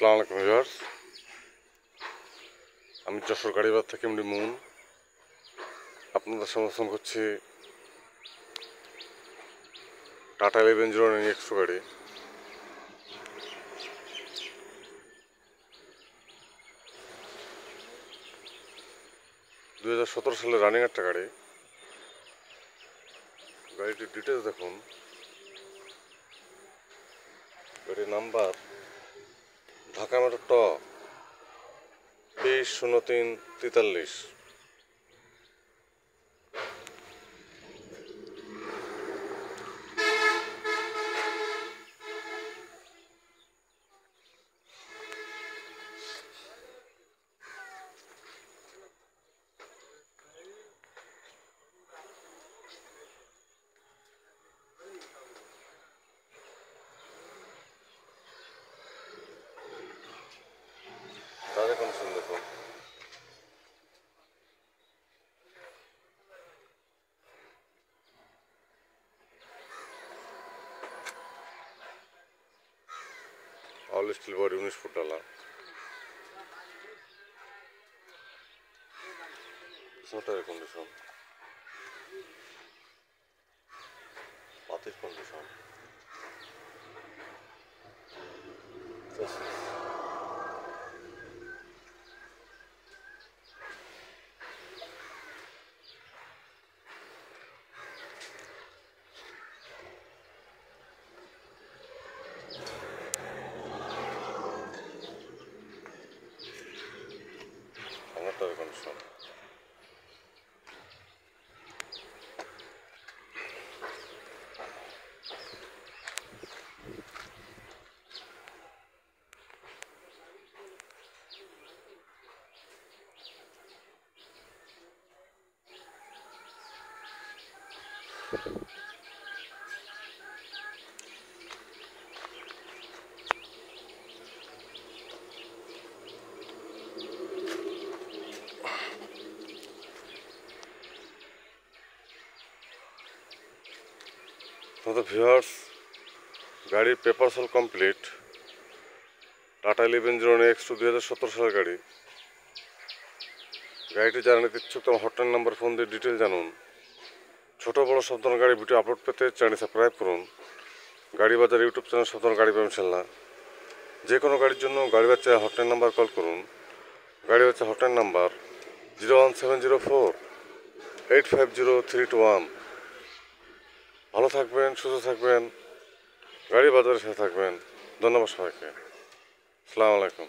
আসসালামু আলাইকুম ভিউয়ার্স, আমি যশোর গাড়িবাজার থেকে এমডি মুন আপনাদের সমর্থন করছি টাটা 1109 গাড়ি। 2017 সালে রানিং একটা গাড়ি। গাড়িটির ডিটেলস দেখুন। গাড়ির নাম্বার ঢাকা মেট্রো ট 200343। তাদের কন্ডিশন দেখুন। অল স্টিল বডি, 19 ফুট ডালা। টায়ার কন্ডিশন, পাতির কন্ডিশন, টায়ার কন্ডিশন। তো ভিউয়ার্স, গাড়ির পেপারস অল কমপ্লিট। টাটা 1109 2017 সালের গাড়ি। গাড়িটি যারা নিতে ইচ্ছুক তোমার হটলাইন নাম্বার ফোন দিয়ে ডিটেল জানুন। ছোট বড় সব ধরনের গাড়ি ভিডিও আপলোড পেতে চ্যানেল সাবস্ক্রাইব করুন। গাড়ি বাজার ইউটিউব চ্যানেল সব ধরনের গাড়ি পাবেন ইনশাল্লাহ। যে কোনো গাড়ির জন্য গাড়ি বাচ্চা হটলাইন নাম্বার কল করুন। গাড়ি বাচ্চা হটলাইন নাম্বার 01704-850-321। ভালো থাকবেন, সুস্থ থাকবেন, গাড়ি বাজারের সাথে থাকবেন। ধন্যবাদ সবাইকে। আসসালামু আলাইকুম।